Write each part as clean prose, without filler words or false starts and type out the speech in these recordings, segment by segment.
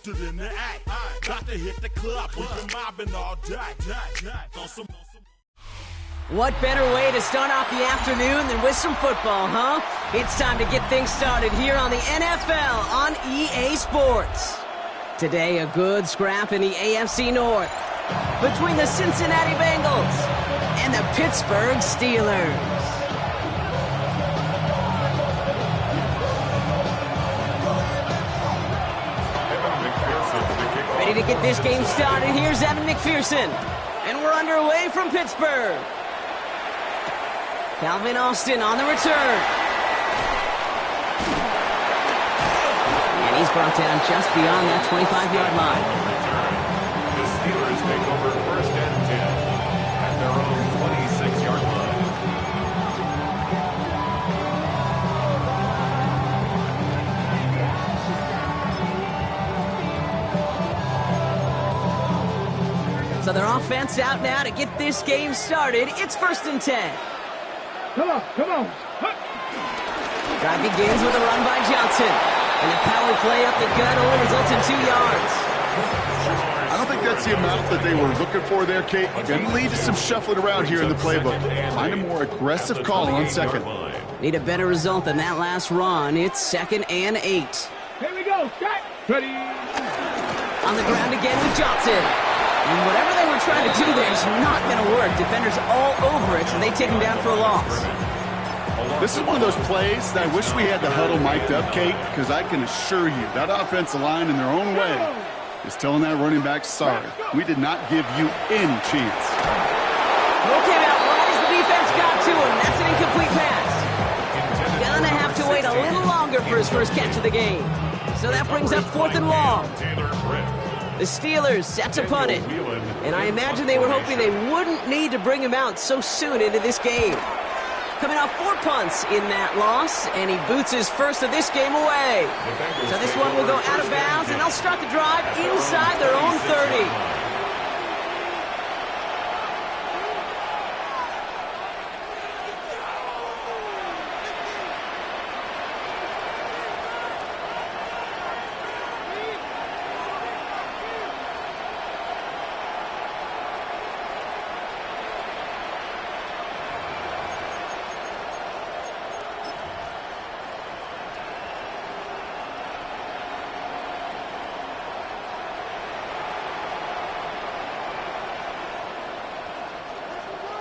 Stood in the act. Got to hit the club. We've been mobbing all day. What better way to start off the afternoon than with some football, huh? It's time to get things started here on the NFL on EA Sports. Today, a good scrap in the AFC North between the Cincinnati Bengals and the Pittsburgh Steelers. Ready to get this game started. Here's Evan McPherson. And we're underway from Pittsburgh. Calvin Austin on the return. And he's brought down just beyond that 25-yard line. The Steelers take over first and 10 at their own 26-yard line. So their offense out now to get this game started. It's first and 10. Come on. Drive begins with a run by Johnson. And the power play up the gut only results in 2 yards. I don't think that's the amount that they were looking for there, Kate. Going to lead to some shuffling around here in the playbook. Find a more aggressive call on second. Need a better result than that last run. It's 2nd and 8. Here we go. Set. Ready. On the ground again with Johnson. And whatever they were trying to do there is not going to work. Defenders all over it, so they take him down for a loss. This is one of those plays that I wish we had the huddle mic'd up, Kate, because I can assure you that offensive line in their own way is telling that running back, sorry, we did not give you any chance. Okay, now wide as the defense got to him. That's an incomplete pass. Gonna have to wait a little longer for his first catch of the game. So that brings up 4th and long. The Steelers set to punt it. And I imagine they were hoping they wouldn't need to bring him out so soon into this game. Coming off 4 punts in that loss, and he boots his first of this game away. So this one will go out of bounds, and they'll start the drive inside their own 30.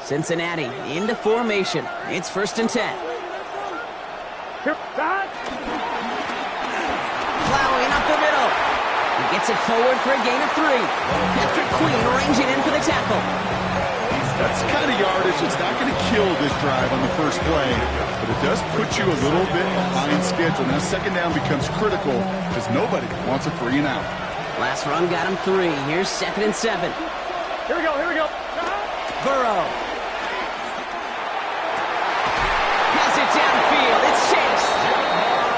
Cincinnati into formation. It's 1st and 10. Plowing up the middle. He gets it forward for a gain of 3. Patrick Queen ranging in for the tackle. That's the kind of yardage that's not going to kill this drive on the first play, but it does put you a little bit behind schedule. Now second down becomes critical because nobody wants a 3 and out. Last run got him 3. Here's 2nd and 7. Here we go. Burrow. Pass it downfield. It's Chase.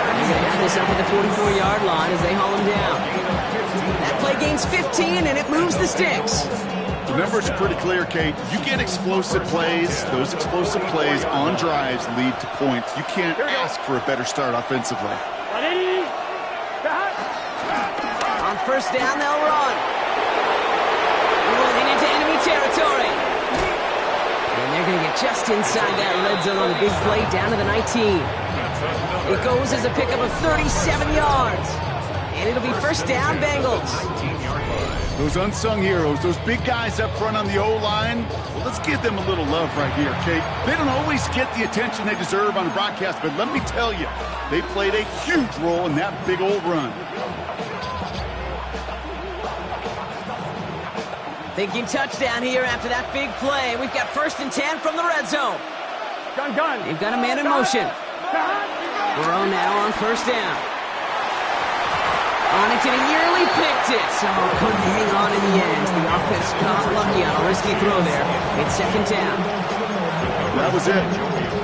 They're going to have this up at the 44-yard line as they haul him down. That play gains 15, and it moves the sticks. The numbers are pretty clear, Kate. You get explosive plays. Those explosive plays on drives lead to points. You can't ask for a better start offensively. On first down, they'll run. Rolling into enemy territory. And they're going to get just inside that red zone on the big play down to the 19. It goes as a pickup of 37 yards. And it'll be first down, Bengals. Those unsung heroes, those big guys up front on the O-line, well, let's give them a little love right here, Kate. They don't always get the attention they deserve on the broadcast, but let me tell you, they played a huge role in that big old run. Thinking touchdown here after that big play. We've got 1st and 10 from the red zone. Gun. They've got a man in motion. Burrow now on first down. On it, and he nearly picked it, so couldn't hang on in the end. The offense got lucky on a risky throw there. It's 2nd down. That was it.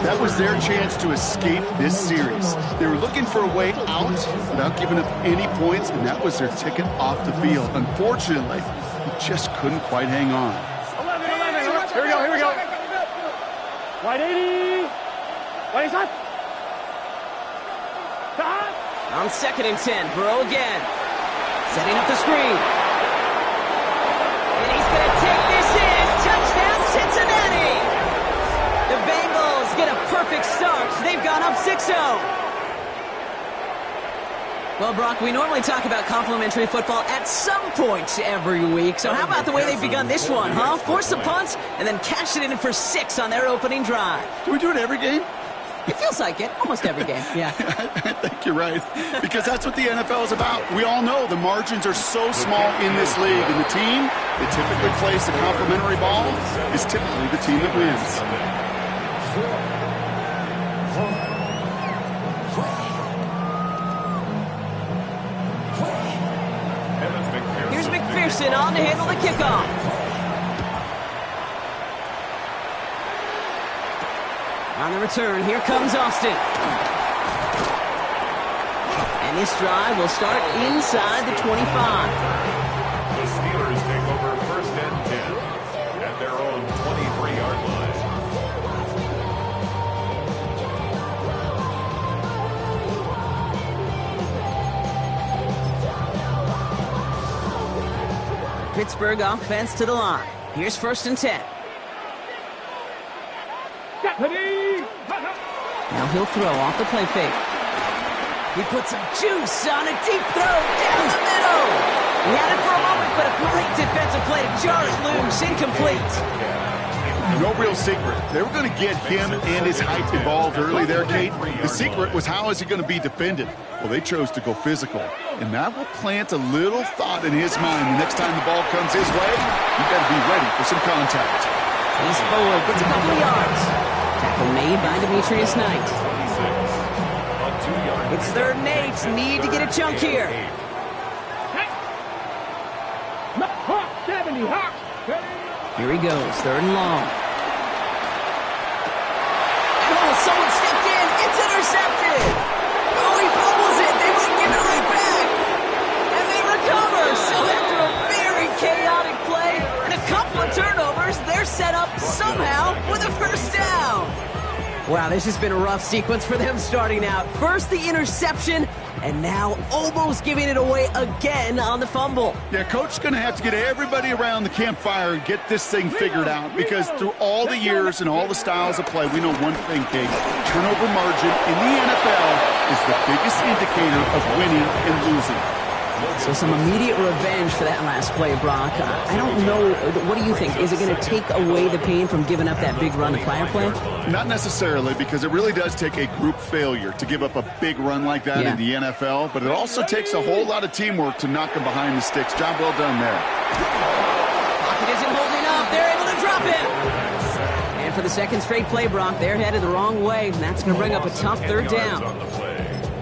That was their chance to escape this series. They were looking for a way out without giving up any points, and that was their ticket off the field. Unfortunately, he just couldn't quite hang on. 11. Here we go. Wide 80. Wide shot. On 2nd and 10, Burrow again. Setting up the screen. And he's going to take this in. Touchdown, Cincinnati! The Bengals get a perfect start. They've gone up 6-0. Well, Brock, we normally talk about complimentary football at some point every week. So how about the way they've begun this one, huh? Force some punts and then cash it in for 6 on their opening drive. Do we do it every game? It feels like it. Almost every game, yeah. I think you're right, because that's what the NFL is about. We all know the margins are so small in this league, and the team that typically plays the complimentary ball is typically the team that wins. Here's McPherson on to handle the kickoff. On the return, here comes Austin. And this drive will start inside the 25. The Steelers take over first and 10 at their own 23-yard line. Pittsburgh offense to the line. Here's first and 10. Now he'll throw off the play fake. He puts some juice on a deep throw down the middle. He had it for a moment, but a great defensive play to jar it loose. Incomplete. No real secret. They were going to get him and his height involved early there, Kate. The secret was, how is he going to be defended? Well, they chose to go physical, and that will plant a little thought in his mind. The next time the ball comes his way, you got to be ready for some contact. He's forward, gets a couple of yards. Tackle made by Demetrius Knight. It's 3rd and 8. Need to get a chunk here. 70, hop. Here he goes, 3rd and long. Oh, someone stepped in. It's intercepted. Oh, he fumbles it. They might give it right back. And they recover. So after a very chaotic play and a couple of turnovers, they're set up somehow with a first down. Wow, this has been a rough sequence for them starting out. First the interception, and now almost giving it away again on the fumble. Yeah, Coach's going to have to get everybody around the campfire and get this thing figured out, because through all the years and all the styles of play, we know one thing, Kate. Turnover margin in the NFL is the biggest indicator of winning and losing. So some immediate revenge for that last play, Brock. I don't know. What do you think? Is it going to take away the pain from giving up that big run the prior play? Not necessarily, because it really does take a group failure to give up a big run like that in the NFL, but it also takes a whole lot of teamwork to knock them behind the sticks. Job well done there. Pocket isn't holding up. They're able to drop it. And for the second straight play, Brock, they're headed the wrong way, and that's going to bring up a tough 3rd down.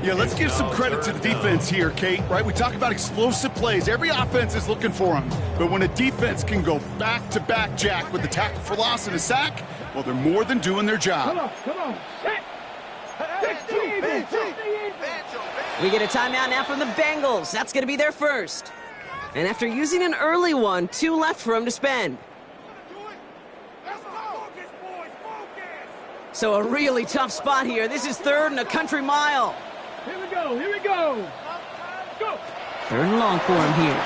Yeah, let's give some credit to the defense here, Kate, right? We talk about explosive plays. Every offense is looking for them. But when a defense can go back-to-back, Jack, with a tackle for loss and a sack, well, they're more than doing their job. Come on. We get a timeout now from the Bengals. That's going to be their first. And after using an early one, 2 left for them to spend. So a really tough spot here. This is 3rd and a country mile. Here we go. Go. 3rd and long for him here.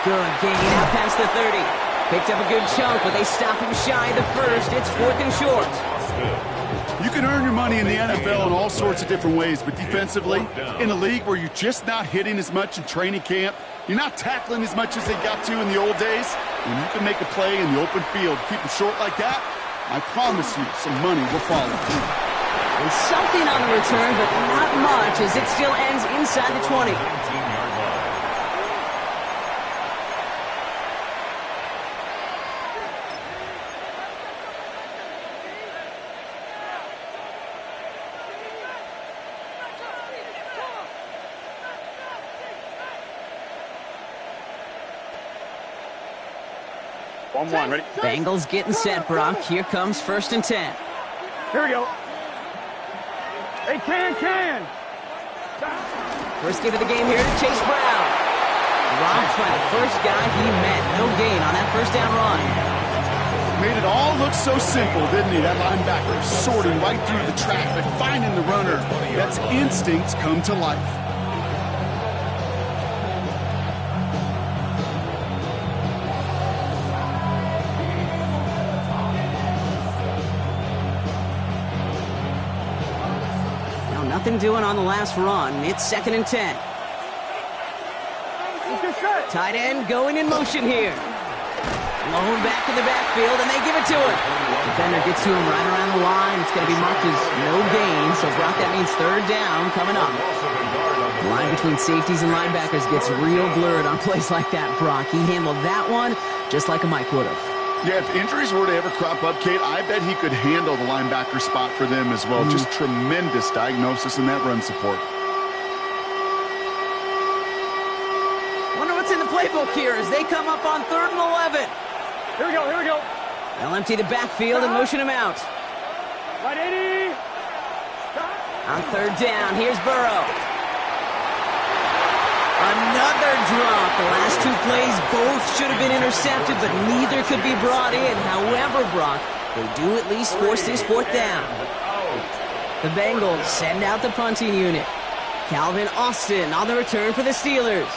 Good gain out past the 30. Picked up a good chunk, but they stop him shy of the first. It's 4th and short. You can earn your money in the NFL in all sorts of different ways, but defensively, in a league where you're just not hitting as much in training camp, you're not tackling as much as they got to in the old days, when you can make a play in the open field, keep them short like that, I promise you some money will follow. And something on the return, but not much, as it still ends inside the 20. One, ready? Bengals getting set, Brock. Here comes 1st and 10. Here we go. Hey, can. First give of the game here to Chase Brown. Dropped by the first guy he met. No gain on that first down run. Made it all look so simple, didn't he? That linebacker sorting right through the traffic, finding the runner. That's instincts come to life. Nothing doing on the last run. It's 2nd and 10. Tight end going in motion here. Lone back in the backfield, and they give it to him. Defender gets to him right around the line. It's going to be marked as no gain, so Brock, that means 3rd down coming up. The line between safeties and linebackers gets real blurred on plays like that, Brock. He handled that one just like a Mike would have. Yeah, if injuries were to ever crop up, Kate, I bet he could handle the linebacker spot for them as well. Just tremendous diagnosis in that run support. Wonder what's in the playbook here as they come up on 3rd and 11. Here we go, here we go. They'll empty the backfield and motion him out. Right, 80. On 3rd down, here's Burrow. Another drop. The last 2 plays both should have been intercepted, but neither could be brought in. However, Brock, they do at least force this 4th down. The Bengals send out the punting unit. Calvin Austin on the return for the Steelers.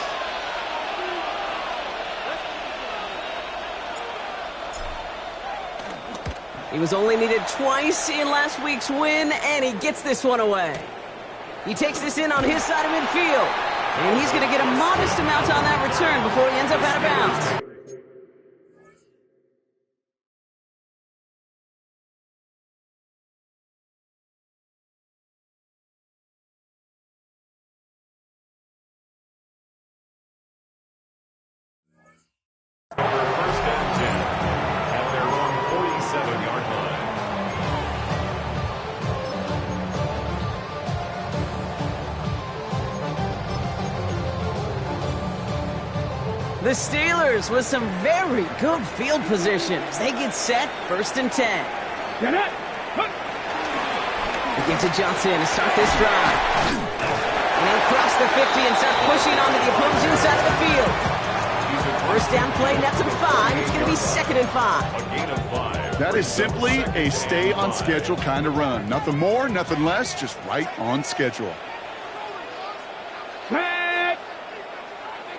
He was only needed twice in last week's win, and he gets this one away. He takes this in on his side of midfield, and he's going to get a modest amount on that return before he ends up out of bounds. First and 10 at their own 47-yard line. The Steelers with some very good field position as they get set, 1st and 10. Get it. They get to Johnson to start this drive. And they'll cross the 50 and start pushing onto the opposing side of the field. 1st down play, nets him 5. It's going to be 2nd and 5. A gain of 5. That is simply a stay-on-schedule kind of run. Nothing more, nothing less, just right on schedule. Set.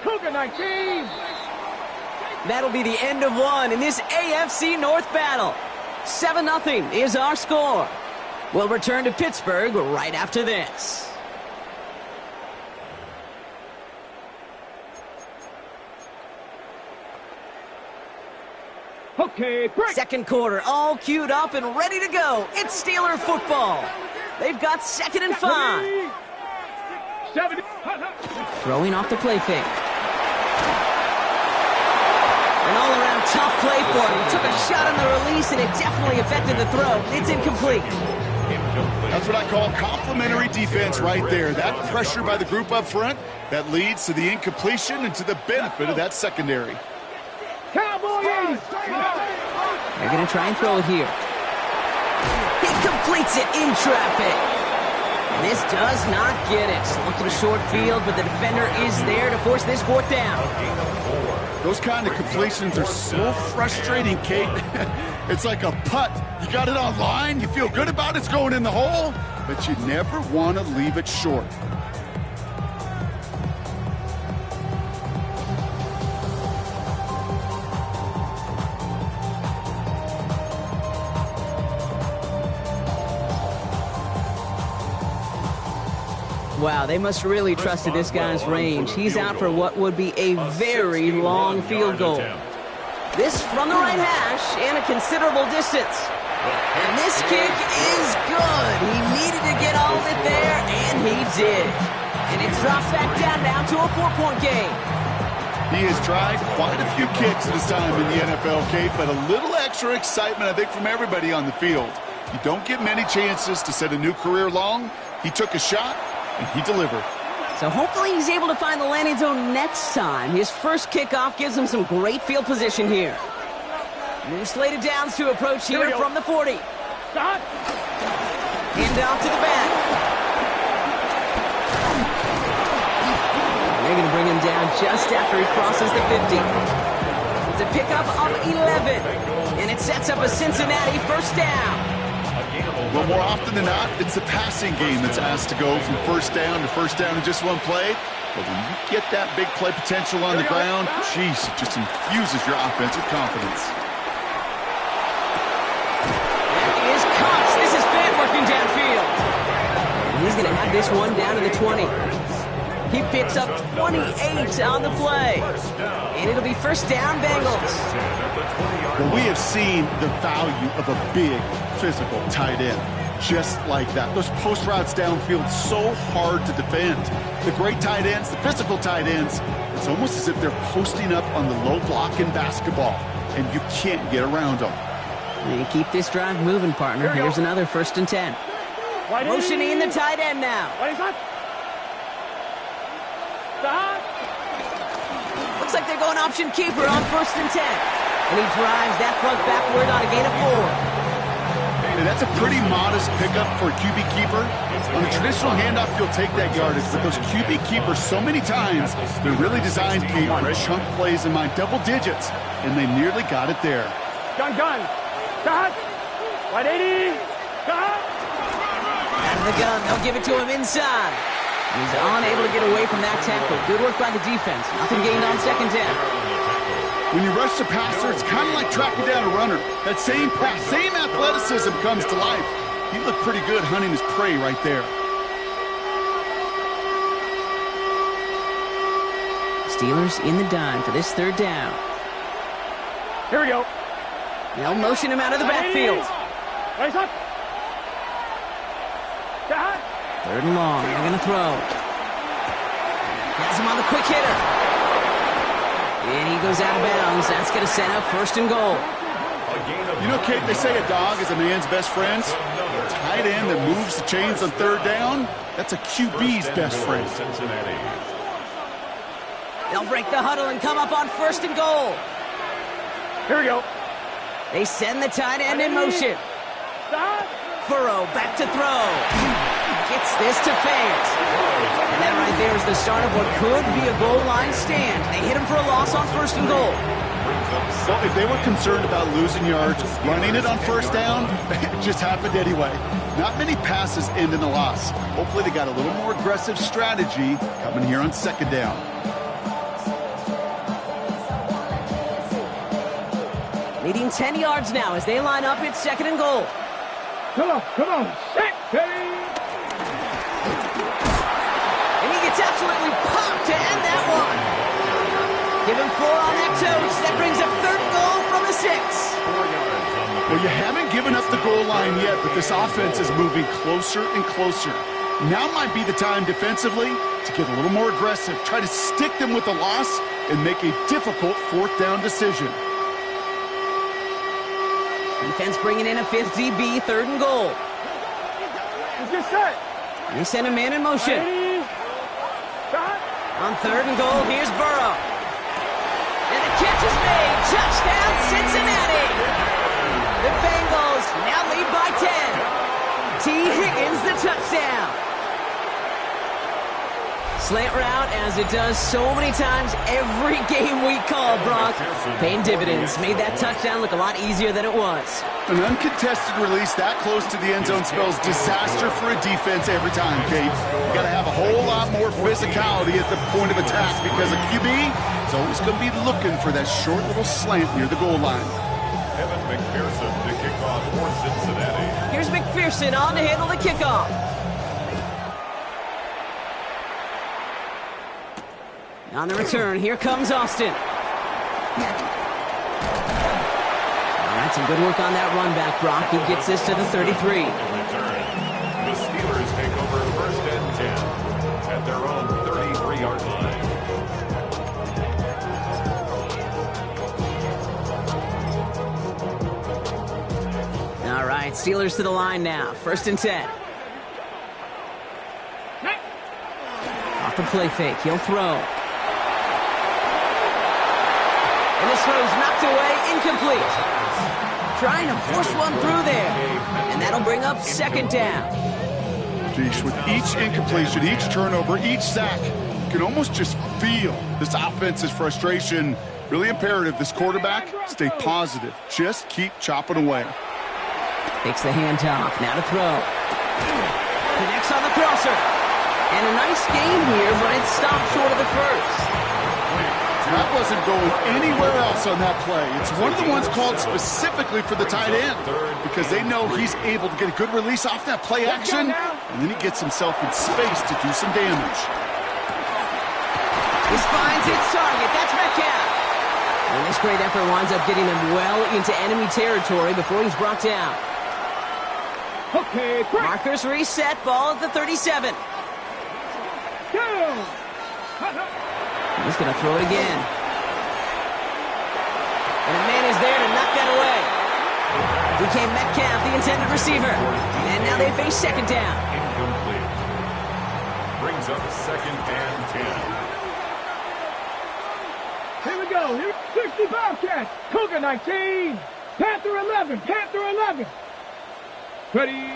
Cougar 19. That'll be the end of one in this AFC North battle. 7-0 is our score. We'll return to Pittsburgh right after this. Okay, break. 2nd quarter, all queued up and ready to go. It's Steeler football. They've got 2nd and 5. 70. Throwing off the play fake. An all-around tough play for him. He took a shot on the release, and it definitely affected the throw. It's incomplete. That's what I call complimentary defense right there. That pressure by the group up front, that leads to the incompletion and to the benefit of that secondary. Cowboy 80. They're going to try and throw it here. He completes it in traffic. And this does not get it. Looking short field, but the defender is there to force this 4th down. Those kind of completions are so frustrating, Kate. It's like a putt. You got it on line, you feel good about it's going in the hole, but you never want to leave it short. Wow, they must really trusted this guy's range. He's out for what would be a very long field goal. This from the right hash and a considerable distance. And this kick is good. He needed to get all of it there, and he did. And it drops back down now to a 4-point game. He has tried quite a few kicks at his time in the NFL, Kate, but a little extra excitement, I think, from everybody on the field. You don't get many chances to set a new career long. He took a shot, and he delivered. So hopefully he's able to find the landing zone next time. His first kickoff gives him some great field position here. New slated downs to approach here from the 40. Stop. Hand off to the back. And they're going to bring him down just after he crosses the 50. It's a pickup of 11. And it sets up a Cincinnati 1st down. Well, more often than not, it's a passing game that's asked to go from 1st down to 1st down in just one play. But when you get that big play potential on the ground, geez, it just infuses your offense with confidence. That is Cox. This is Fant working downfield. And He's going to have this one down to the 20. He picks up 28 on the play. And it'll be first down, Bengals. Well, we have seen the value of a big, physical tight end. Just like that. Those post routes downfield, so hard to defend. The great tight ends, the physical tight ends, it's almost as if they're posting up on the low block in basketball, and you can't get around them. And keep this drive moving, partner. Here's another first and 10. Motioning the tight end now. Looks like they're going option keeper on first and 10. And he drives that plug backward on a gain of 4. And that's a pretty modest pickup for a QB keeper. On a traditional handoff, you'll take that yardage. But those QB keepers, so many times, they're really designed, Kate, for chunk plays in my double digits. And they nearly got it there. Gun. Cut. 180. Cut. Out of the gun, they'll give it to him inside. He's unable to get away from that tackle. Good work by the defense. Nothing gained on second down. When you rush the passer, it's kind of like tracking down a runner. That same pass, same athleticism comes to life. He looked pretty good hunting his prey right there. Steelers in the dime for this third down. Here we go. They'll motion him out of the backfield. Raise up. Cut. Third and long. They're going to throw. Has him on the quick hitter. And he goes out of bounds. That's going to set up first and goal. You know, Kate, they say a dog is a man's best friend. A tight end that moves the chains on third down, that's a QB's best friend. They'll break the huddle and come up on first and goal. Here we go. They send the tight end in motion. Stop. Burrow back to throw. Gets this to Fant. And that right there is the start of what could be a goal line stand. They hit him for a loss on first and goal. Well, if they were concerned about losing yards, running it on first down, it just happened anyway. Not many passes end in a loss. Hopefully they got a little more aggressive strategy coming here on second down. Leading 10 yards now as they line up at second and goal. Come on. Set. Ready. And he gets absolutely popped to end that one. Give him 4 on that toast. That brings up third and goal from the 6. Well, you haven't given up the goal line yet, but this offense is moving closer and closer. Now might be the time defensively to get a little more aggressive. Try to stick them with the loss and make a difficult fourth down decision. Defense bringing in a 5th DB, third and goal. Let's get set. They send a man in motion. Ready. Stop. On third and goal, here's Burrow. And the catch is made. Touchdown, Cincinnati. The Bengals now lead by 10. T. Higgins, the touchdown. Slant route, as it does so many times every game we call, Brock. Paying dividends. Made that touchdown look a lot easier than it was. An uncontested release that close to the end zone spells disaster for a defense every time, Kate. You got to have a whole lot more physicality at the point of attack because a QB is always going to be looking for that short little slant near the goal line. Evan McPherson to kick off for Cincinnati. Here's McPherson on to handle the kickoff. On the return, here comes Austin. All right, some good work on that run back, Brock. He gets this to the 33. The Steelers take over first and 10 at their own 33-yard line. All right, Steelers to the line now. First and 10. Off the play fake, he'll throw. And this throw's knocked away, incomplete. Trying to force one through there. And that'll bring up second down. Geesh, with each incompletion, each turnover, each sack, you can almost just feel this offense's frustration. Really imperative, this quarterback, stay positive. Just keep chopping away. Takes the handoff, now to throw. Connects on the crosser. And a nice game here, but it stopped short of the first. That wasn't going anywhere else on that play. It's one of the ones called specifically for the tight end because they know he's able to get a good release off that play action, and then he gets himself in space to do some damage. He finds its target. That's Metcalf. And this great effort winds up getting him well into enemy territory before he's brought down. Okay, quick. Markers reset. Ball at the 37. Go. He's going to throw it again. And a man is there to knock that away. DK Metcalf, the intended receiver. And now they face second down. Incomplete. Brings up second and 10. Here we go. Here, 60 Bobcats. Cougar 19. Panther 11. Panther 11. Ready.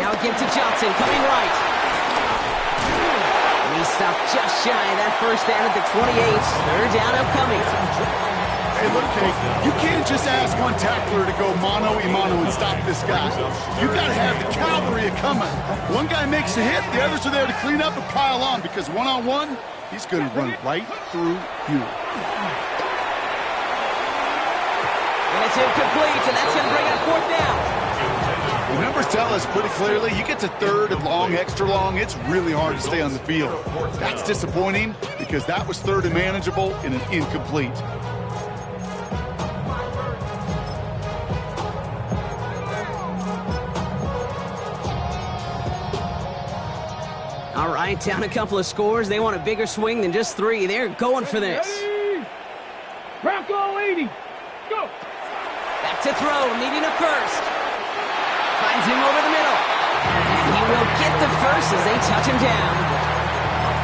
Now again to Johnson, coming right. And he stopped just shy of that first down at the 28. Third down upcoming. Hey, look, Kate, you can't just ask one tackler to go mano-a-mano and stop this guy. You got to have the cavalry coming. One guy makes a hit, the others are there to clean up and pile on because one-on-one, he's going to run right through you. And it's incomplete, and that's going to bring up fourth down. The numbers tell us pretty clearly, you get to third and long, extra long, it's really hard to stay on the field. That's disappointing because that was third and manageable and an incomplete. All right, down a couple of scores. They want a bigger swing than just 3. They're going for this. Bronco 80. Go. Back to throw, needing a first. Finds him over the middle. And he will get the first as they touch him down.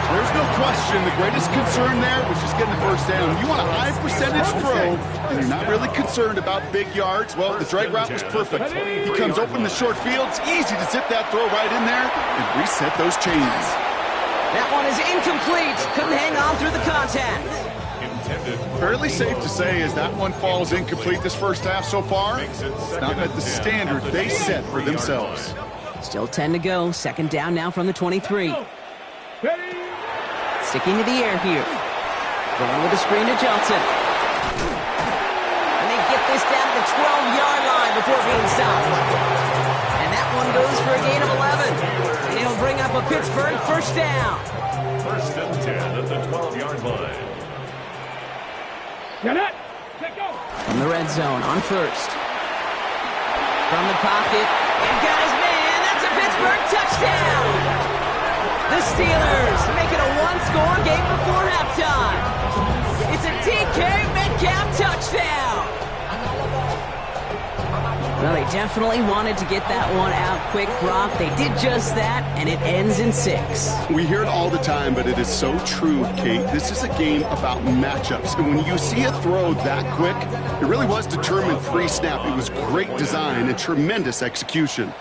There's no question the greatest concern there was just getting the first down. You want a high percentage throw, and you're not really concerned about big yards. Well, the drag route was perfect. He comes open the short field. It's easy to zip that throw right in there and reset those chains. That one is incomplete. Couldn't hang on through the contact. Fairly safe to say as that one falls incomplete this first half so far, it's not at the standard they set for themselves. Still 10 to go. Second down now from the 23. Ready. Sticking to the air here. Going with a screen to Johnson. And they get this down to the 12-yard line before being stopped. And that one goes for a gain of 11. And it'll bring up a Pittsburgh first down. First and 10 at the 12-yard line. Get it. Let go. From the red zone on first. From the pocket. And got his man. That's a Pittsburgh touchdown. The Steelers make it a one-score game before halftime. It's a DK Metcalf touchdown. Well, they definitely wanted to get that one out quick, Brock. They did just that, and it ends in 6. We hear it all the time, but it is so true, Kate. This is a game about matchups. And when you see a throw that quick, it really was determined pre-snap. It was great design and tremendous execution.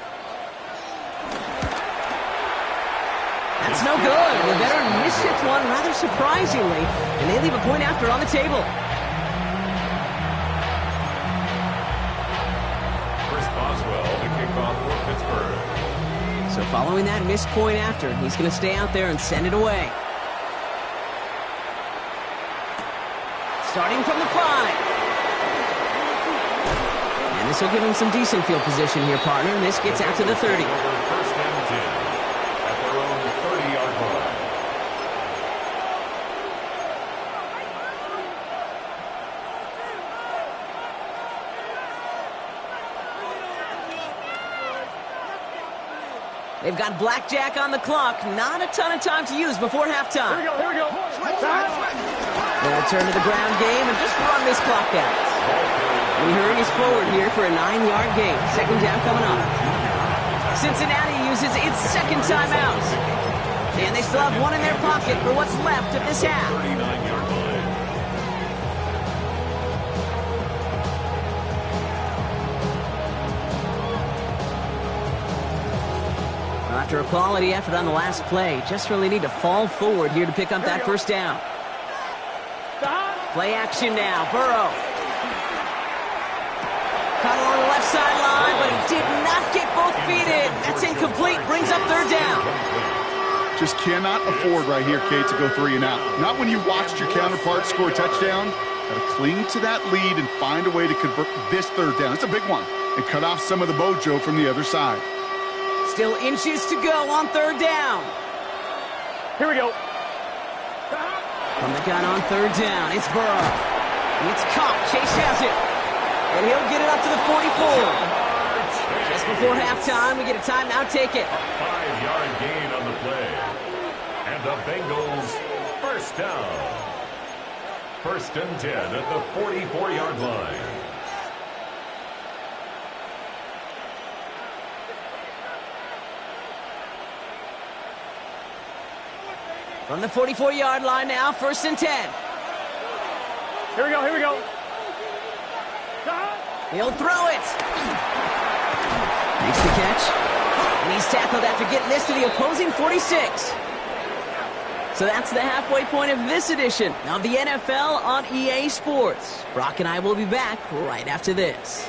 That's no good. The veteran mishits one rather surprisingly, and they leave a point after on the table. Chris Boswell to kick off for Pittsburgh. So following that missed point after, he's going to stay out there and send it away. Starting from the 5. And this will give him some decent field position here, partner. And this gets out to the 30. First and 10 at their own 30-yard line. They've got blackjack on the clock. Not a ton of time to use before halftime. Here we go. They'll turn to the ground game and just run this clock out. And hurries forward here for a 9-yard gain. Second down coming up. Cincinnati uses its second timeout. And they still have one in their pocket for what's left of this half. 39-yard line. After a quality effort on the last play, just really need to fall forward here to pick up that first down. Play action now. Burrow. Caught along the left sideline, but he did not get both feet in. That's incomplete. Brings up third down. Just cannot afford right here, Kate, to go 3 and out. Not when you watched your counterpart score a touchdown. Got to cling to that lead and find a way to convert this 3rd down. It's a big one. And cut off some of the mojo from the other side. Still inches to go on 3rd down. Here we go. From the gun on 3rd down, it's Burrow. It's caught. Chase has it. And he'll get it up to the 44. Just before halftime, we get a timeout. Take it. 5-yard gain on the play. And the Bengals, 1st down. 1st and 10 at the 44-yard line. From the 44-yard line now, 1st and 10. Here we go, here we go. He'll throw it. Makes the catch. And he's tackled after getting this to the opposing 46. So that's the halfway point of this edition of the NFL on EA Sports. Brock and I will be back right after this.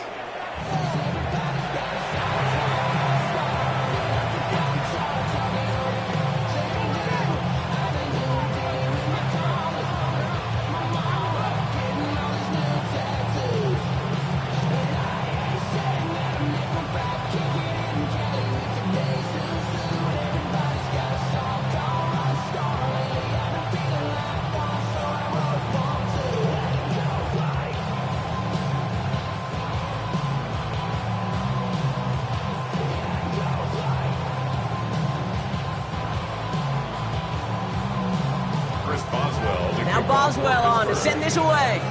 Boswell on to send this away.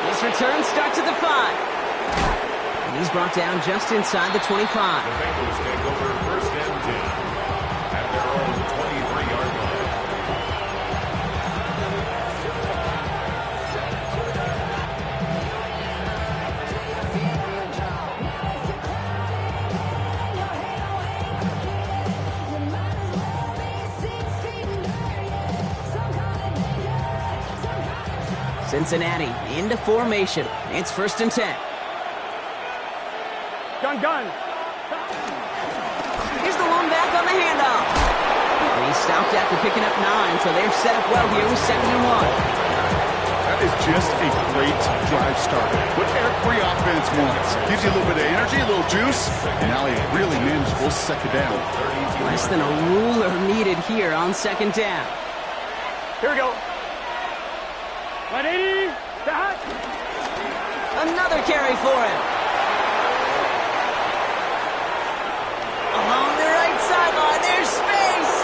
This return starts at the 5. And he's brought down just inside the 25. The Bengals take over 1st and 10 at their own 23-yard line. Cincinnati into formation. It's 1st and 10. Gun. Here's the lone back on the handoff. And he's stopped after picking up 9, so they're set up well here with 2nd and 1. That is just a great drive start. What every offense wants. Gives you a little bit of energy, a little juice, and now a really manageable 2nd down. Less than a ruler needed here on 2nd down. Here we go. 180. Another carry for him. Along the right sideline, there's space.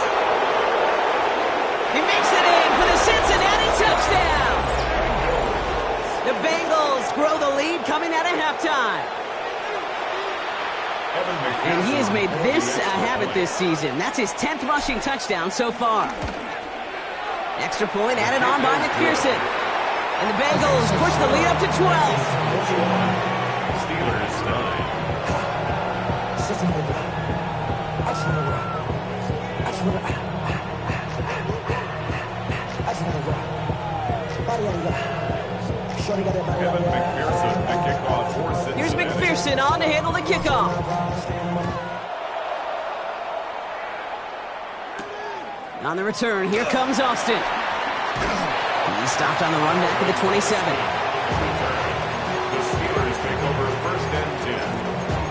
He makes it in for the Cincinnati touchdown. The Bengals grow the lead coming out of halftime. And he has made this a habit this season. That's his 10th rushing touchdown so far. Extra point added on by McPherson. And the Bengals push the lead up to 12. Steelers 9. Kevin McPherson, the kickoff for Cincinnati. Here's McPherson on to handle the kickoff. On the return, here comes Austin. He's stopped on the run back of the 27. The Steelers take over 1st and 10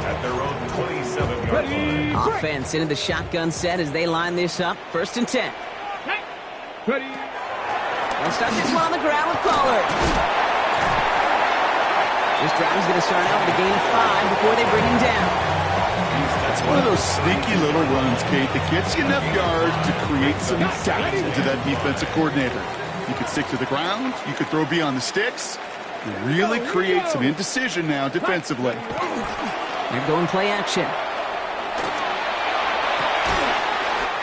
at their own 27-yard line. Offense into the shotgun set as they line this up. 1st and 10. Ready. They'll start this one on the ground with Pollard. This drive is going to start out with a gain of 5 before they bring him down. That's one of those sneaky little runs, Kate, that gets you enough yards to create some doubt into that defensive coordinator. You could stick to the ground. You could throw beyond the sticks. You really create some indecision now defensively. They're going play action.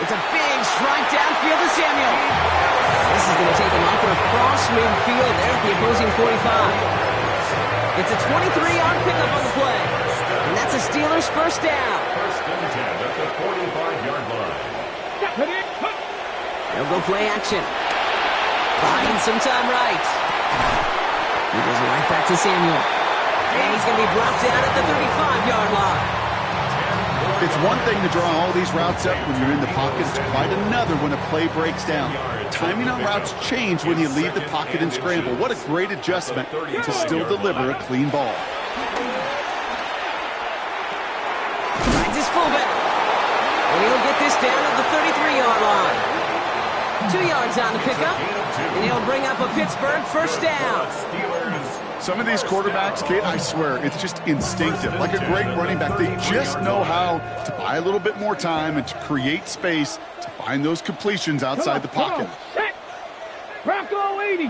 It's a big strike downfield to Samuel. This is going to take him up and across midfield there at the opposing 45. It's a 23-yard pickup on the play. And that's a Steelers 1st down. 1st and 10 at the 45-yard line. They'll go play action. Buying some time right. He goes right back to Samuel. And he's going to be brought down at the 35-yard line. It's one thing to draw all these routes up when you're in the pocket. It's quite another when a play breaks down. Timing on routes change when you leave the pocket and scramble. What a great adjustment to still deliver a clean ball. Finds his fullback. And he'll get this down at the 33-yard line. 2 yards on the pickup. And he'll bring up a Pittsburgh first down. Some of these quarterbacks, Kate, I swear, it's just instinctive. Like a great running back, they just know how to buy a little bit more time and to create space to find those completions outside the pocket. Bronco 80.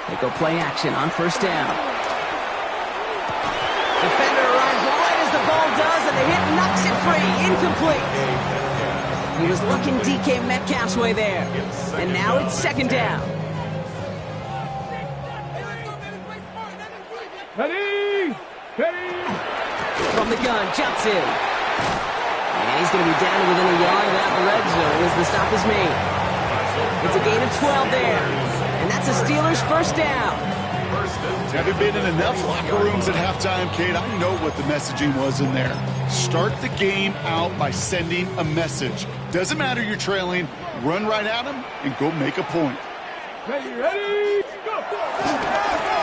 They go play action on first down. Defender arrives right as the ball does, and the hit knocks it free. Incomplete. He was looking DK Metcalf's way there. And now it's second down. Ready! Ready! From the gun, jumps in. And he's going to be down to within a yard of that red zone as the stop is made. It's a gain of 12 there. And that's a Steelers first down. Haven't been in enough locker rooms at halftime, Kate. I know what the messaging was in there. Start the game out by sending a message. Doesn't matter you're trailing, run right at them and go make a point. Ready, ready, go!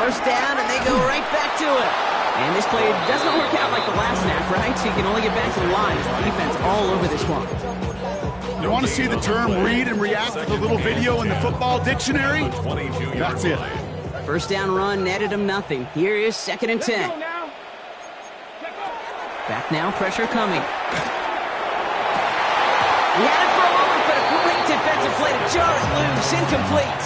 First down, and they go right back to it. And this play doesn't work out like the last snap, right? So you can only get back to the line. Defense all over this one. You want to see the term read and react with a little video in the football dictionary? That's it. First down run netted him nothing. Here is second and 10. Back now, pressure coming. He had it for a moment, but a great defensive play to jar it loose. Incomplete.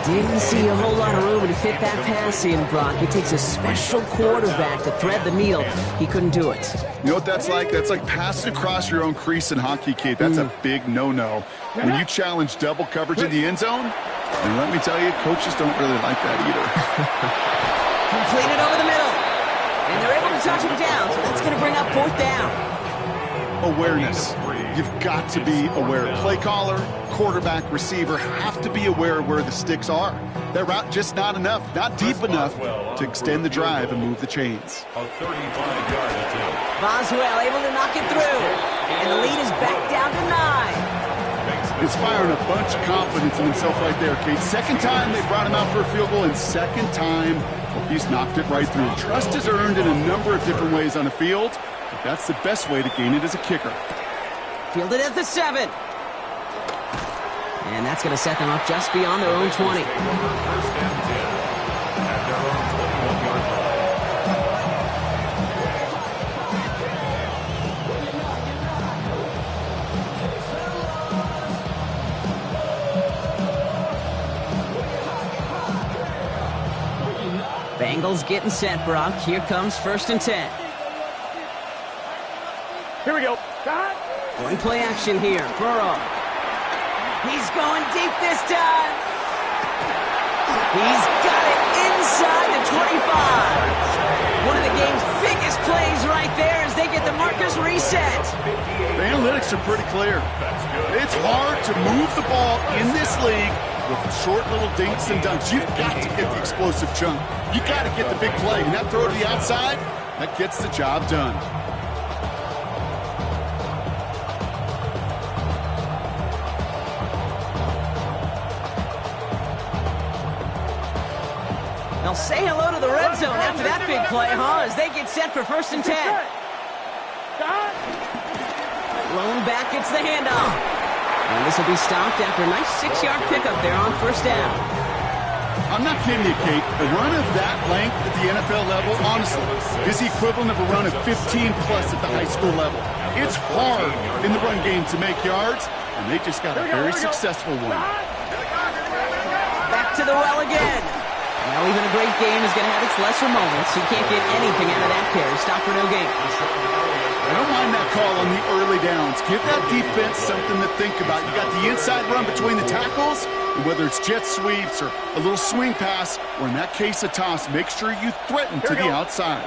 Didn't see a whole lot of room to fit that pass in, Brock. It takes a special quarterback to thread the needle. He couldn't do it. You know what that's like? That's like passing across your own crease in hockey, Kate. That's a big no-no. When you challenge double coverage in the end zone, and let me tell you, coaches don't really like that either. Completed over the middle. And they're able to touch him down, so that's going to bring up fourth down. Awareness. You've got to be aware. Play caller, quarterback, receiver have to be aware of where the sticks are. That route just not enough, not deep enough to extend the drive and move the chains. A 35-yard attempt. Boswell able to knock it through. And the lead is back down to 9. Inspiring a bunch of confidence in himself right there, Kate. Second time they brought him out for a field goal, and second time, well, he's knocked it right through. Trust is earned in a number of different ways on the field, but that's the best way to gain it as a kicker. Fielded at the 7. And that's going to set them up just beyond their own 20. First and 10 at their own 21-yard line. Bengals getting set, Brock. Here comes first and 10. Here we go. Got it. Going play action here. Burrow. He's going deep this time. He's got it inside the 25. One of the game's biggest plays right there as they get the markers reset. The analytics are pretty clear. It's hard to move the ball in this league with short little dinks and dunks. You've got to get the explosive chunk. You got to get the big play. And that throw to the outside, that gets the job done. They'll say hello to the red zone after that big play, huh? As they get set for first and 10. Lone back gets the handoff. And this will be stopped after a nice 6-yard pickup there on first down. I'm not kidding you, Kate. A run of that length at the NFL level, honestly, is the equivalent of a run of 15-plus at the high school level. It's hard in the run game to make yards, and they just got a very successful one. Back to the well again. Well, even a great game is going to have its lesser moments. You can't get anything out of that carry. Stop for no gain. I don't mind that call on the early downs. Give that defense something to think about. You got the inside run between the tackles, and whether it's jet sweeps or a little swing pass, or in that case a toss, make sure you threaten to the outside.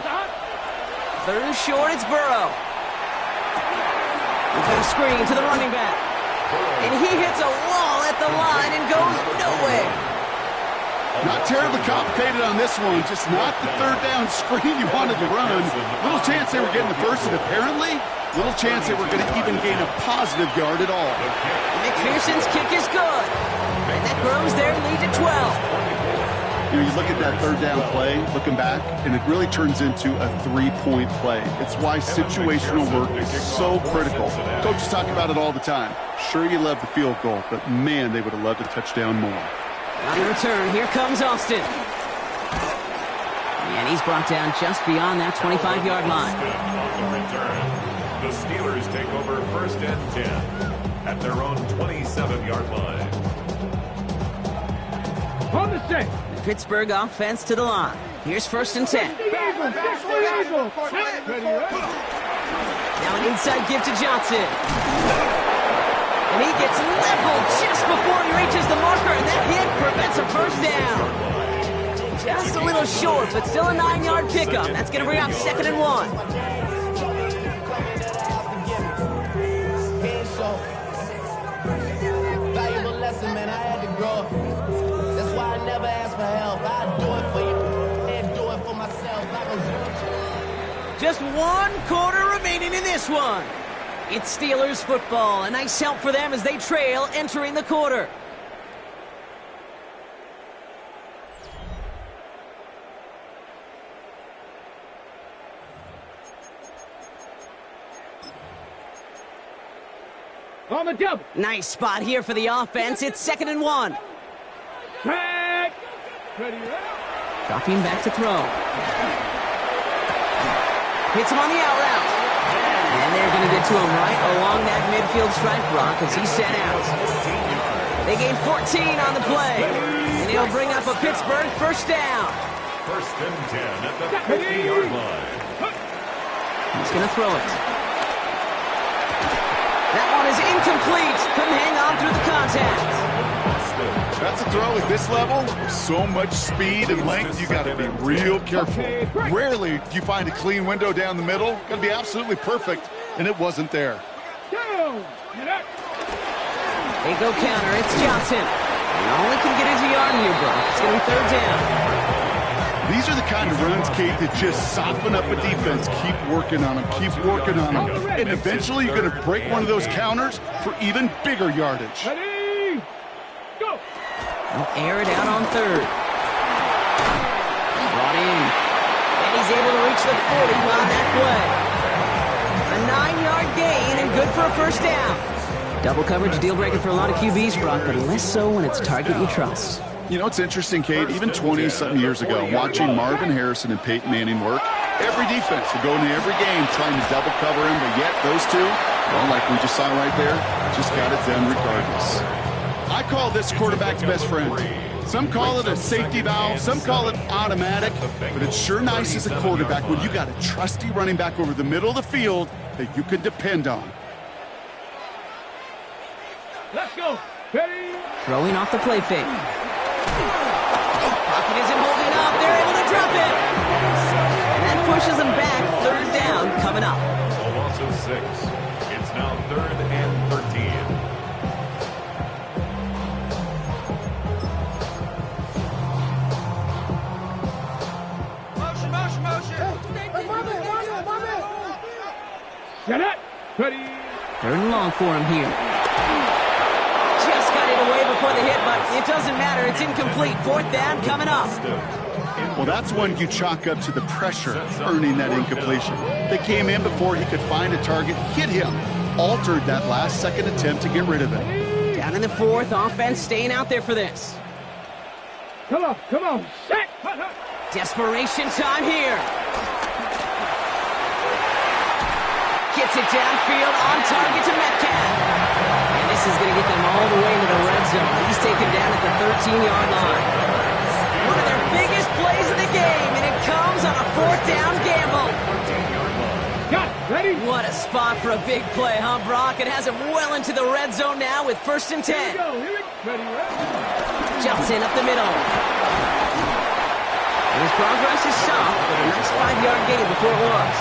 Third and short, it's Burrow. He's got a screen to the running back. And he hits a wall at the line and goes nowhere. Not terribly complicated on this one, just not the third down screen you wanted to run. Little chance they were getting the first, and apparently, little chance they were going to even gain a positive yard at all. McPherson's kick is good. And that grows their lead to 12. You know, you look at that third down play, looking back, and it really turns into a three-point play. It's why situational work is so critical. Coaches talk about it all the time. Sure, you love the field goal, but man, they would have loved a touchdown more. On the return, here comes Austin. And he's brought down just beyond that 25-yard line. The Steelers take over 1st and 10 at their own 27-yard line. On the set. Pittsburgh offense to the line. Here's 1st and 10. Now an inside give to Johnson. And he gets leveled just before he reaches the marker, and that hit prevents a first down. Just a little short, but still a 9-yard pickup. That's going to bring up 2nd and 1. Valuable lesson, man. I had to grow. That's why I never ask for help. I do it for you and do it for myself. Just 1 quarter remaining in this one. It's Steelers football. A nice help for them as they trail entering the quarter. On the double. Nice spot here for the offense. It's 2nd and 1. Track. Ready, Dropping back to throw. Hits him on the out route. And they're going to get to him right along that midfield stripe, Brock, as he's sent out. They gain 14 on the play. And he'll bring up a Pittsburgh first down. 1st and 10 at the 50-yard line. He's going to throw it. That one is incomplete. Couldn't hang on through the contact. That's a throw at this level. So much speed and length, you got to be real careful. Rarely do you find a clean window down the middle. Got to be absolutely perfect, and it wasn't there. They go counter. It's Johnson. And all he can get is a yard here, bro. It's going to be 3rd down. These are the kind of runs, Kate, that just soften up a defense. Keep working on them. Keep working on them. And eventually you're going to break one of those counters for even bigger yardage. Ready, go. He'll air it out on 3rd. Brought in. And he's able to reach the 40 on that play. A 9-yard gain and good for a first down. Double coverage deal breaker for a lot of QBs, Brock, but less so when it's a target you trust. You know, it's interesting, Kate, even 20-something years ago, watching Marvin Harrison and Peyton Manning work, every defense would go into every game trying to double cover him, but yet those two, well, like we just saw right there, just got it done regardless. I call this quarterback's best friend. Some call it a safety valve, some call it automatic, but it's sure nice as a quarterback when you got a trusty running back over the middle of the field that you can depend on. Let's go. Ready. Throwing off the play fake. Pocket isn't holding up. They're able to drop it. And that pushes them back. 3rd down coming up. A loss of 6. It's now 3rd and 13. Set it. Ready. 3rd and long for him here. Just got it away before the hit, but it doesn't matter. It's incomplete. 4th down coming up. Well, that's one you chalk up to the pressure earning that incompletion. They came in before he could find a target, hit him, altered that last-second attempt to get rid of it. Down in the 4th, offense staying out there for this. Come on. Set. Desperation time here. Gets it downfield, on target to Metcalf. And this is going to get them all the way into the red zone. He's taken down at the 13-yard line. One of their biggest plays of the game, and it comes on a 4th down gamble. Got it. Ready. What a spot for a big play, huh, Brock? It has him well into the red zone now with 1st and 10. Here we go. Ready. Johnson up the middle. And his progress is soft, but a nice 5-yard gain before it was.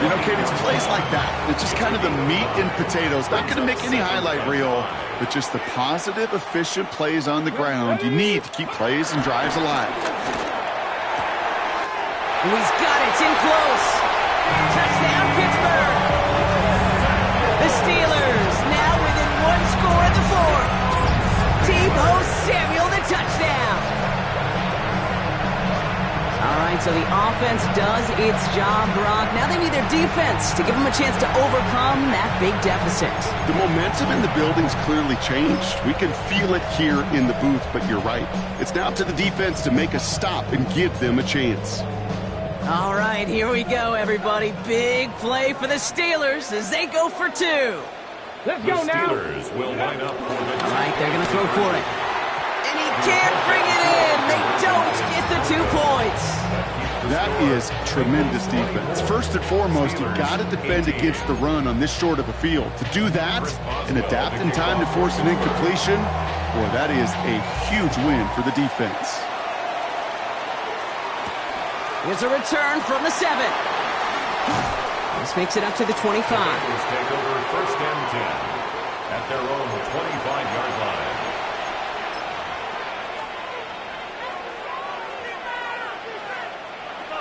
You know, Kate, it's plays like that. It's just kind of the meat and potatoes. Not going to make any highlight reel, but just the positive, efficient plays on the ground you need to keep plays and drives alive. He's got it. It's in close. Touchdown, Pittsburgh. The Steelers now within one score in the fourth. Deebo Samuel, the touchdown. All right, so the offense does its job, Brock. Now they need their defense to give them a chance to overcome that big deficit. The momentum in the building's clearly changed. We can feel it here in the booth, but you're right. It's now up to the defense to make a stop and give them a chance. All right, here we go, everybody. Big play for the Steelers as they go for two. Let's go now. The Steelers will line up for the All right, they're going to throw for it. And he can't bring it in. They don't get the 2 points. That is tremendous defense. First and foremost, you've got to defend against the run on this short of a field. To do that and adapt in time to force an incompletion, boy, that is a huge win for the defense. Here's a return from the 7. This makes it up to the 25. Steelers take over first and 10 at their own 25-yard line.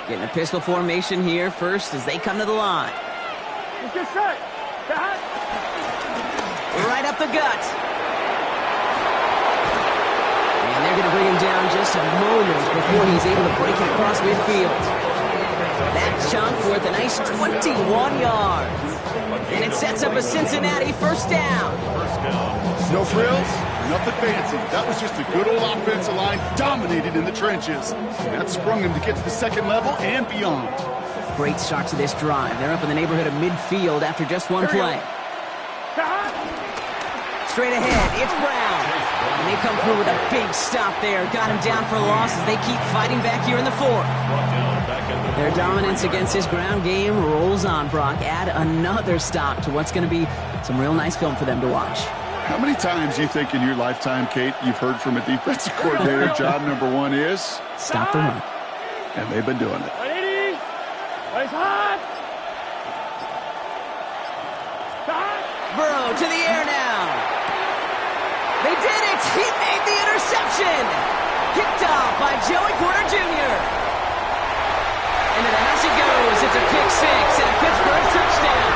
Getting a pistol formation here first as they come to the line. Let's get set. Right up the gut. And they're going to bring him down just a moment before he's able to break it across midfield. That chunk worth a nice 21 yards. And it sets up a Cincinnati first down. No frills, nothing fancy. That was just a good old offensive line dominated in the trenches. And that sprung them to get to the second level and beyond. Great start to this drive. They're up in the neighborhood of midfield after just one play. Straight ahead, it's Brown. And they come through with a big stop there. Got him down for a loss as they keep fighting back here in the fourth. Their dominance against this ground game rolls on, Brock. Add another stop to what's going to be some real nice film for them to watch. How many times do you think in your lifetime, Kate, you've heard from a defensive coordinator, job number one is? Stop the run. And they've been doing it. Burrow to the air now. They did it! He made the interception! Picked off by Joey Porter Jr. And to the house he goes. It's a pick six and a Pittsburgh touchdown.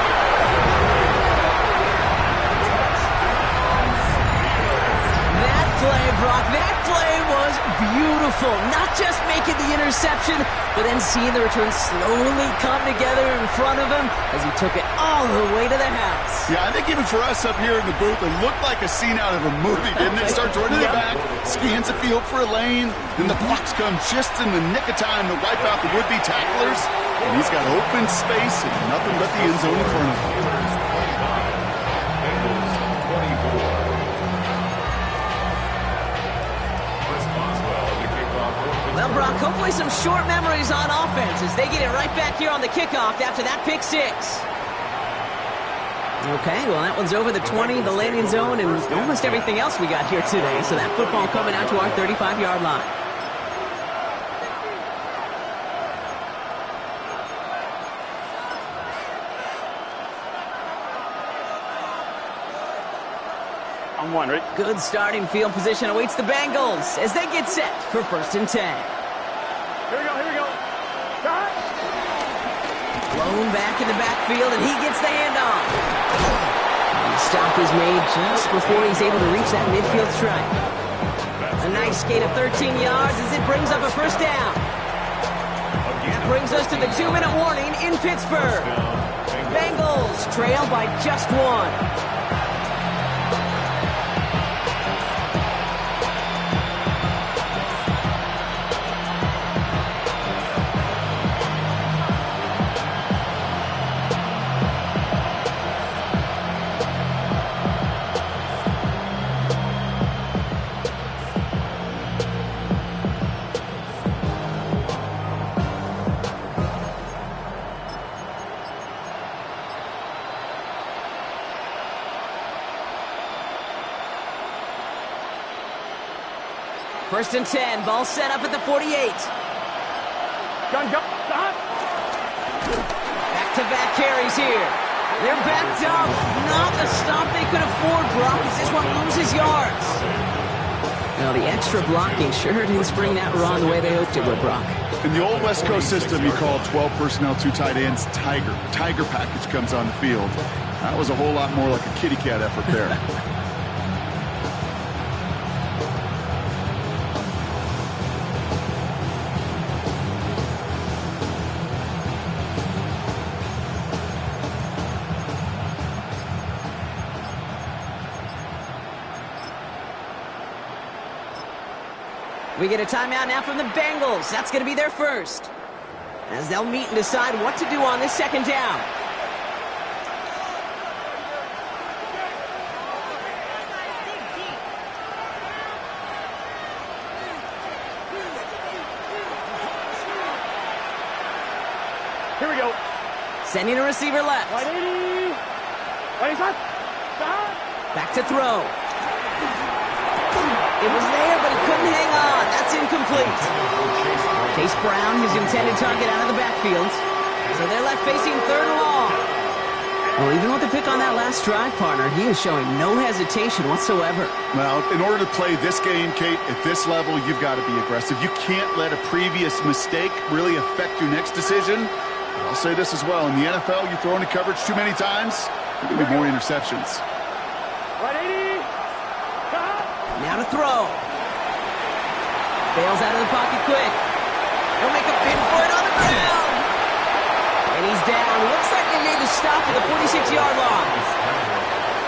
That play, Brock, that play was beautiful. Not just making the interception, but then seeing the return slowly come together in front of him as he took it all the way to the house. Yeah, I think even for us up here in the booth, it looked like a scene out of a movie, didn't it? Starts running it back, scans the field for a lane, then the blocks come just in the nick of time to wipe out the would-be tacklers, and he's got open space and nothing but the end zone in front of him. Well, Brock, hopefully some short memories on offense as they get it right back here on the kickoff after that pick six. Okay, well, that one's over the 20, the landing zone, and almost everything else we got here today. So that football coming out to our 35-yard line. I'm one, right? Good starting field position awaits the Bengals as they get set for first and 10. Here we go. Stop. Blown back in the backfield, and he gets the handoff. And the stop is made just before he's able to reach that midfield stripe. A nice gain of 13 yards as it brings up a first down. That brings us to the 2-minute warning in Pittsburgh. Bengals trail by just one. First and 10, ball set up at the 48. Gun, stop. Back-to-back carries here. They're backed up. Not the stop they could afford, Brock, as this one loses yards. Now, the extra blocking sure didn't spring that run the way they hoped it would, Brock. In the old West Coast system, you call 12 personnel, 2 tight ends, Tiger. Tiger package comes on the field. That was a whole lot more like a kitty cat effort there. We get a timeout now from the Bengals. That's going to be their first, as they'll meet and decide what to do on this second down. Here we go. Sending a receiver left. Back to throw. It was there, but he couldn't hang on. That's incomplete. Chase Brown, his intended target, out of the backfield. So they're left facing third and long. Well, even with the pick on that last drive, partner, he is showing no hesitation whatsoever. Well, in order to play this game, Kate, at this level, you've got to be aggressive. You can't let a previous mistake really affect your next decision. I'll say this as well. In the NFL, you throw into coverage too many times, there will be more interceptions. Now to throw. Bails out of the pocket quick. He'll make a bid for it on the ground. And he's down. Looks like they made the stop at the 46-yard line.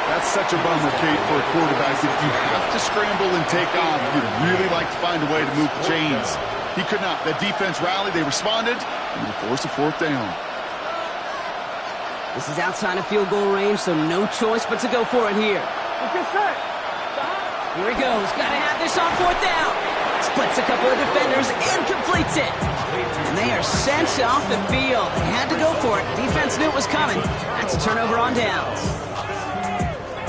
That's such a bummer, Kate, for a quarterback. If you have to scramble and take off, you'd really like to find a way to move the chains. He could not. That defense rallied. They responded, and they forced a fourth down. This is outside of field goal range, so no choice but to go for it here. Here he goes. Got to have this on fourth down. Splits a couple of defenders and completes it. And they are sent off the field. They had to go for it. Defense knew it was coming. That's a turnover on downs.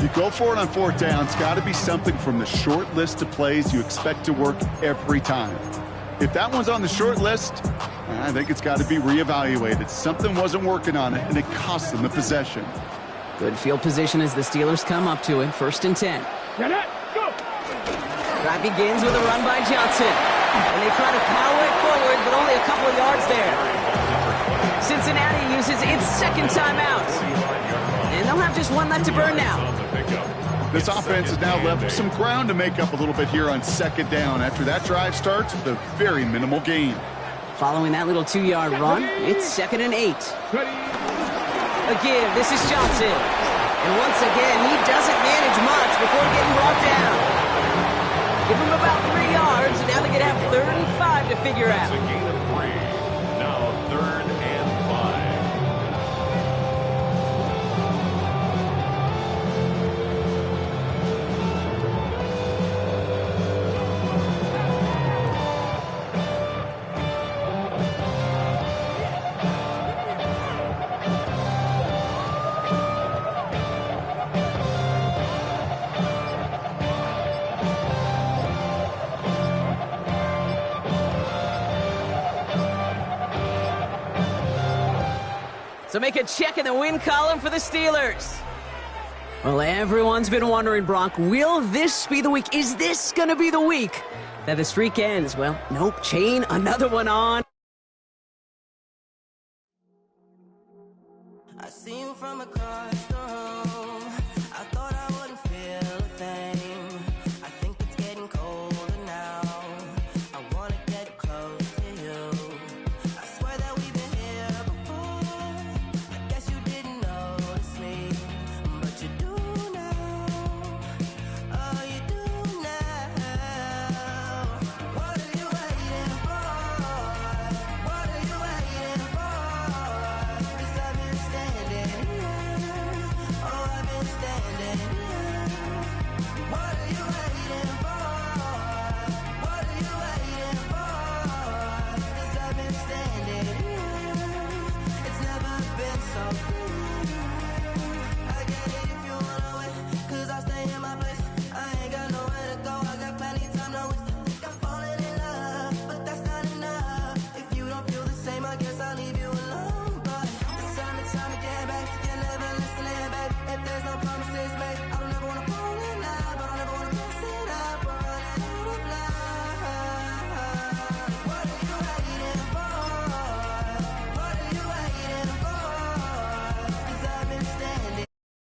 You go for it on fourth down. It's got to be something from the short list of plays you expect to work every time. If that one's on the short list, I think it's got to be reevaluated. Something wasn't working on it, and it cost them the possession. Good field position as the Steelers come up to it. 1st and 10. Drive begins with a run by Johnson. And they try to power it forward, but only a couple of yards there. Cincinnati uses its second timeout. And they'll have just one left to burn now. This offense has now left some ground to make up a little bit here on second down after that drive starts with a very minimal gain. Following that little 2-yard run, it's 2nd and 8. Again, this is Johnson. And once again, he doesn't manage much before getting brought down. Give him about 3 yards, and now they're going to have 3rd and 5 to figure out. It's a gain of 3. Now 3rd and 5. So make a check in the win column for the Steelers. Well, everyone's been wondering, Brock, will this be the week? Is this going to be the week that the streak ends? Well, nope. Chain another one on. I see you from across.